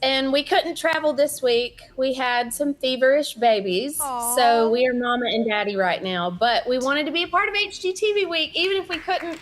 And we couldn't travel this week. We had some feverish babies. So Aww. we are mama and daddy right now. But we wanted to be a part of HGTV week, even if we couldn't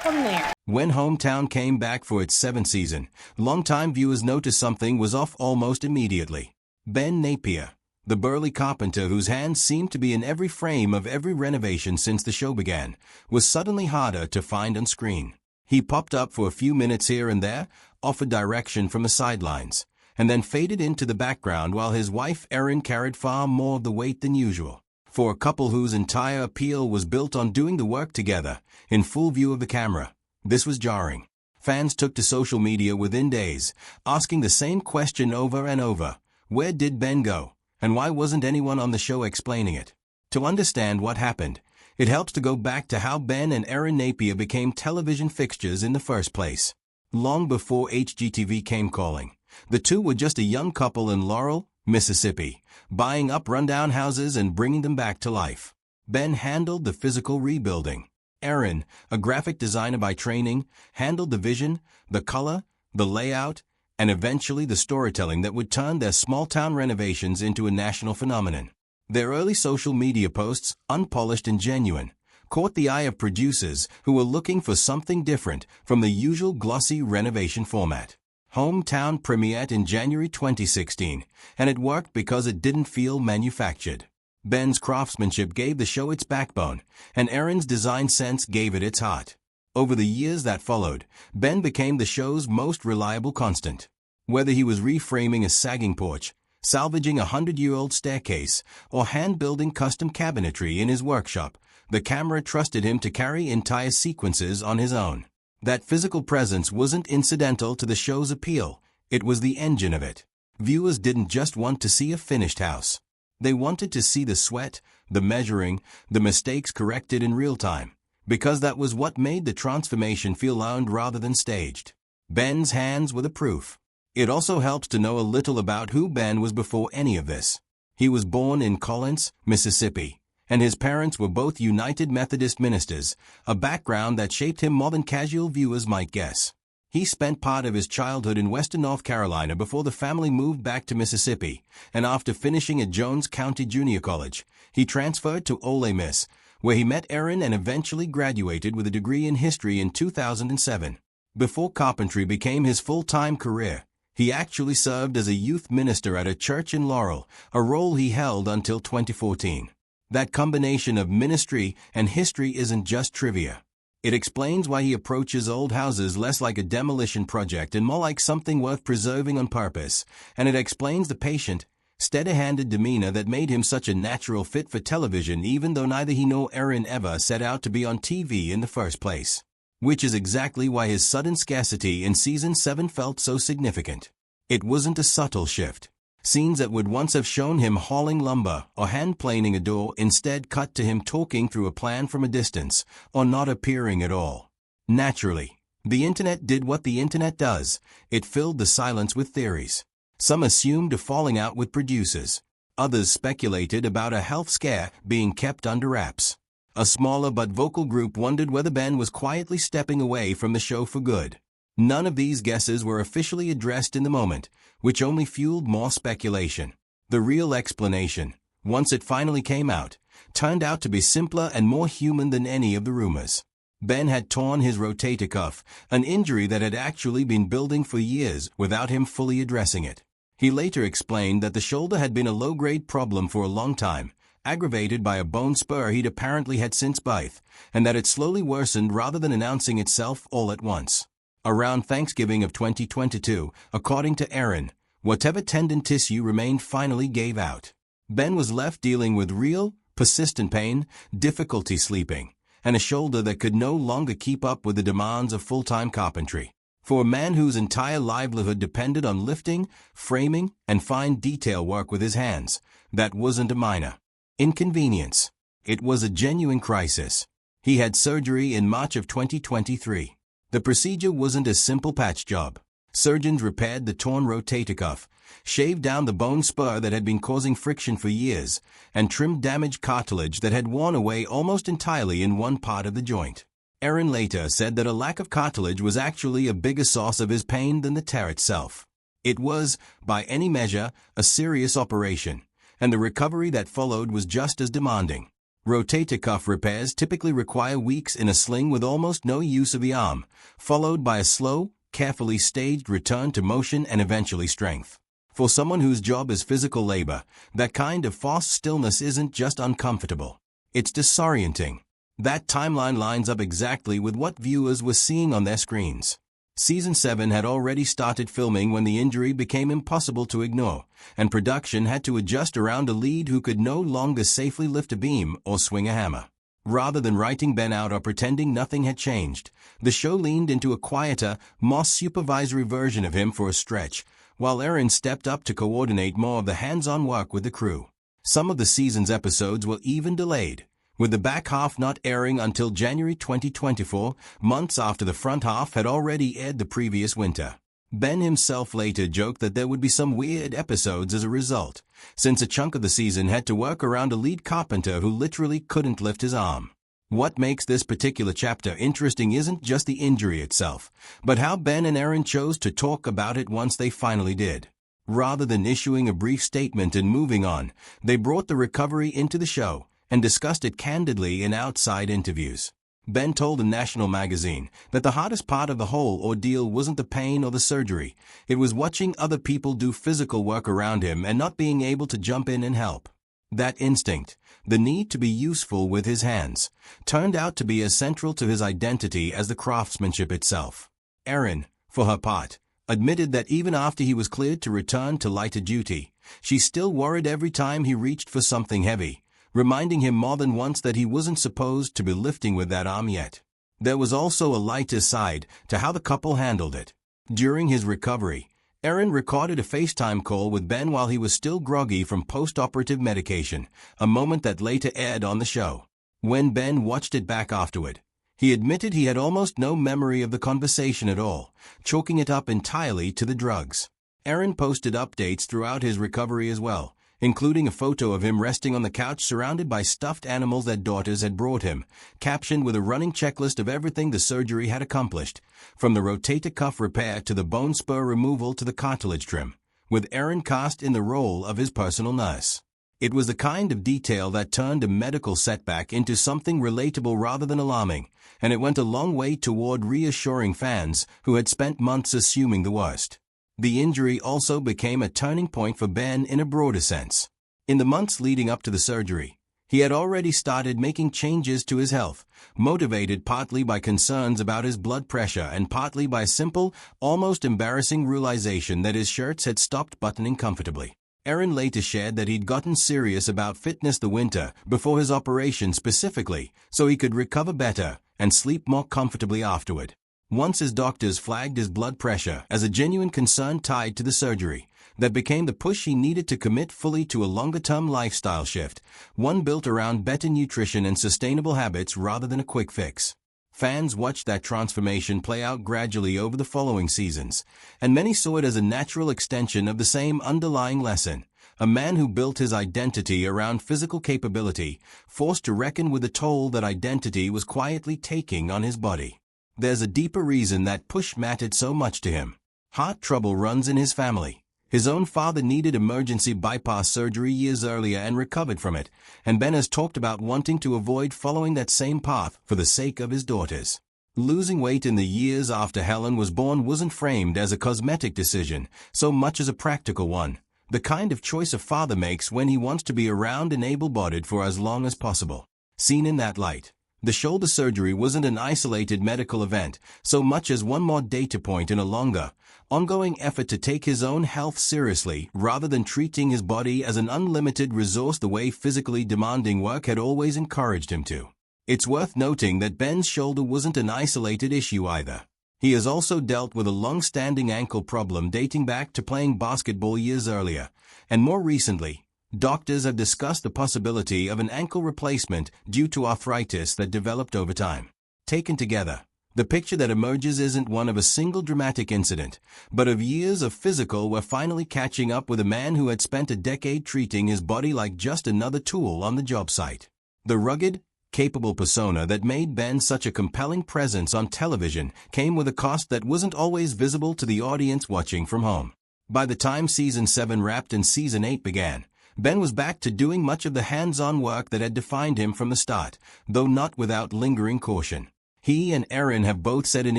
come there. When Hometown came back for its seventh season, longtime viewers noticed something was off almost immediately. Ben Napier, the burly carpenter whose hands seemed to be in every frame of every renovation since the show began, was suddenly harder to find on screen. He popped up for a few minutes here and there, offered direction from the sidelines, and then faded into the background while his wife Erin carried far more of the weight than usual. For a couple whose entire appeal was built on doing the work together, in full view of the camera, this was jarring. Fans took to social media within days, asking the same question over and over: where did Ben go? And why wasn't anyone on the show explaining it? To understand what happened, it helps to go back to how Ben and Erin Napier became television fixtures in the first place. Long before HGTV came calling, the two were just a young couple in Laurel, Mississippi, buying up rundown houses and bringing them back to life. Ben handled the physical rebuilding. Erin, a graphic designer by training, handled the vision, the color, the layout, and eventually the storytelling that would turn their small-town renovations into a national phenomenon. Their early social media posts, unpolished and genuine, caught the eye of producers who were looking for something different from the usual glossy renovation format. Hometown premiered in January 2016, and it worked because it didn't feel manufactured. Ben's craftsmanship gave the show its backbone, and Erin's design sense gave it its heart. Over the years that followed, Ben became the show's most reliable constant. Whether he was reframing a sagging porch, salvaging a 100-year-old staircase, or hand-building custom cabinetry in his workshop, the camera trusted him to carry entire sequences on his own. That physical presence wasn't incidental to the show's appeal, it was the engine of it. Viewers didn't just want to see a finished house. They wanted to see the sweat, the measuring, the mistakes corrected in real time, because that was what made the transformation feel earned rather than staged. Ben's hands were the proof. It also helps to know a little about who Ben was before any of this. He was born in Collins, Mississippi, and his parents were both United Methodist ministers, a background that shaped him more than casual viewers might guess. He spent part of his childhood in western North Carolina before the family moved back to Mississippi, and after finishing at Jones County Junior College, he transferred to Ole Miss, where he met Erin and eventually graduated with a degree in history in 2007. Before carpentry became his full-time career, he actually served as a youth minister at a church in Laurel, a role he held until 2014. That combination of ministry and history isn't just trivia. It explains why he approaches old houses less like a demolition project and more like something worth preserving on purpose, and it explains the patient, steady-handed demeanor that made him such a natural fit for television even though neither he nor Erin ever set out to be on TV in the first place. Which is exactly why his sudden scarcity in Season 7 felt so significant. It wasn't a subtle shift. Scenes that would once have shown him hauling lumber or hand-planing a door instead cut to him talking through a plan from a distance, or not appearing at all. Naturally, the internet did what the internet does. It filled the silence with theories. Some assumed a falling out with producers. Others speculated about a health scare being kept under wraps. A smaller but vocal group wondered whether Ben was quietly stepping away from the show for good. None of these guesses were officially addressed in the moment, which only fueled more speculation. The real explanation, once it finally came out, turned out to be simpler and more human than any of the rumors. Ben had torn his rotator cuff, an injury that had actually been building for years without him fully addressing it. He later explained that the shoulder had been a low-grade problem for a long time, aggravated by a bone spur he'd apparently had since birth, and that it slowly worsened rather than announcing itself all at once. Around Thanksgiving of 2022, according to Erin, whatever tendon tissue remained finally gave out. Ben was left dealing with real, persistent pain, difficulty sleeping, and a shoulder that could no longer keep up with the demands of full-time carpentry. For a man whose entire livelihood depended on lifting, framing, and fine detail work with his hands, that wasn't a minor inconvenience. It was a genuine crisis. He had surgery in March of 2023. The procedure wasn't a simple patch job. Surgeons repaired the torn rotator cuff, shaved down the bone spur that had been causing friction for years, and trimmed damaged cartilage that had worn away almost entirely in one part of the joint. Erin later said that a lack of cartilage was actually a bigger source of his pain than the tear itself. It was, by any measure, a serious operation, and the recovery that followed was just as demanding. Rotator cuff repairs typically require weeks in a sling with almost no use of the arm, followed by a slow, carefully staged return to motion and eventually strength. For someone whose job is physical labor, that kind of false stillness isn't just uncomfortable. It's disorienting. That timeline lines up exactly with what viewers were seeing on their screens. Season 7 had already started filming when the injury became impossible to ignore, and production had to adjust around a lead who could no longer safely lift a beam or swing a hammer. Rather than writing Ben out or pretending nothing had changed, the show leaned into a quieter, more supervisory version of him for a stretch, while Erin stepped up to coordinate more of the hands-on work with the crew. Some of the season's episodes were even delayed, with the back half not airing until January 2024, months after the front half had already aired the previous winter. Ben himself later joked that there would be some weird episodes as a result, since a chunk of the season had to work around a lead carpenter who literally couldn't lift his arm. What makes this particular chapter interesting isn't just the injury itself, but how Ben and Erin chose to talk about it once they finally did. Rather than issuing a brief statement and moving on, they brought the recovery into the show and discussed it candidly in outside interviews. Ben told a national magazine that the hardest part of the whole ordeal wasn't the pain or the surgery, it was watching other people do physical work around him and not being able to jump in and help. That instinct, the need to be useful with his hands, turned out to be as central to his identity as the craftsmanship itself. Erin, for her part, admitted that even after he was cleared to return to lighter duty, she still worried every time he reached for something heavy, reminding him more than once that he wasn't supposed to be lifting with that arm yet. There was also a lighter side to how the couple handled it. During his recovery, Erin recorded a FaceTime call with Ben while he was still groggy from post-operative medication, a moment that later aired on the show. When Ben watched it back afterward, he admitted he had almost no memory of the conversation at all, chalking it up entirely to the drugs. Erin posted updates throughout his recovery as well, including a photo of him resting on the couch surrounded by stuffed animals that daughters had brought him, captioned with a running checklist of everything the surgery had accomplished, from the rotator cuff repair to the bone spur removal to the cartilage trim, with Erin cast in the role of his personal nurse. It was the kind of detail that turned a medical setback into something relatable rather than alarming, and it went a long way toward reassuring fans who had spent months assuming the worst. The injury also became a turning point for Ben in a broader sense. In the months leading up to the surgery, he had already started making changes to his health, motivated partly by concerns about his blood pressure and partly by a simple, almost embarrassing realization that his shirts had stopped buttoning comfortably. Erin later shared that he'd gotten serious about fitness the winter before his operation specifically, so he could recover better and sleep more comfortably afterward. Once his doctors flagged his blood pressure as a genuine concern tied to the surgery, that became the push he needed to commit fully to a longer-term lifestyle shift, one built around better nutrition and sustainable habits rather than a quick fix. Fans watched that transformation play out gradually over the following seasons, and many saw it as a natural extension of the same underlying lesson. A man who built his identity around physical capability, forced to reckon with the toll that identity was quietly taking on his body. There's a deeper reason that push mattered so much to him. Heart trouble runs in his family. His own father needed emergency bypass surgery years earlier and recovered from it, and Ben has talked about wanting to avoid following that same path for the sake of his daughters. Losing weight in the years after Helen was born wasn't framed as a cosmetic decision so much as a practical one, the kind of choice a father makes when he wants to be around and able-bodied for as long as possible. Seen in that light, the shoulder surgery wasn't an isolated medical event so much as one more data point in a longer, ongoing effort to take his own health seriously rather than treating his body as an unlimited resource the way physically demanding work had always encouraged him to. It's worth noting that Ben's shoulder wasn't an isolated issue either. He has also dealt with a long-standing ankle problem dating back to playing basketball years earlier, and more recently, doctors have discussed the possibility of an ankle replacement due to arthritis that developed over time. Taken together, the picture that emerges isn't one of a single dramatic incident, but of years of physical we're finally catching up with a man who had spent a decade treating his body like just another tool on the job site. The rugged, capable persona that made Ben such a compelling presence on television came with a cost that wasn't always visible to the audience watching from home. By the time Season 7 wrapped and Season 8 began, Ben was back to doing much of the hands-on work that had defined him from the start, though not without lingering caution. He and Erin have both said in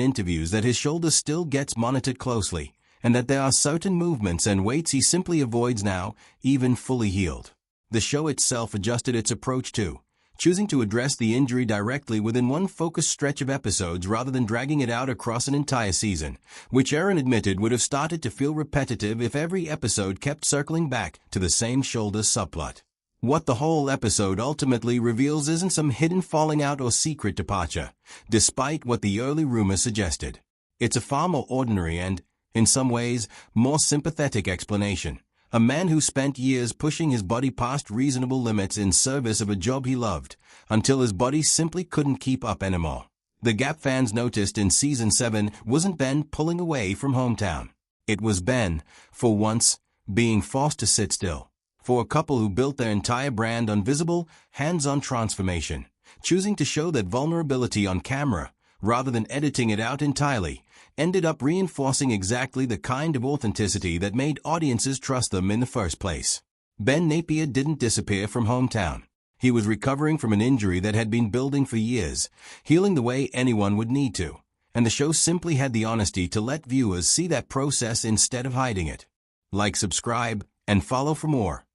interviews that his shoulder still gets monitored closely, and that there are certain movements and weights he simply avoids now, even fully healed. The show itself adjusted its approach too, choosing to address the injury directly within one focused stretch of episodes rather than dragging it out across an entire season, which Erin admitted would have started to feel repetitive if every episode kept circling back to the same shoulder subplot. What the whole episode ultimately reveals isn't some hidden falling out or secret departure, despite what the early rumors suggested. It's a far more ordinary and, in some ways, more sympathetic explanation. A man who spent years pushing his body past reasonable limits in service of a job he loved, until his body simply couldn't keep up anymore. The gap fans noticed in Season 7 wasn't Ben pulling away from hometown. It was Ben, for once, being forced to sit still. For a couple who built their entire brand on visible, hands-on transformation, choosing to show that vulnerability on camera, rather than editing it out entirely, ended up reinforcing exactly the kind of authenticity that made audiences trust them in the first place. Ben Napier didn't disappear from hometown. He was recovering from an injury that had been building for years, healing the way anyone would need to, and the show simply had the honesty to let viewers see that process instead of hiding it. Like, subscribe, and follow for more.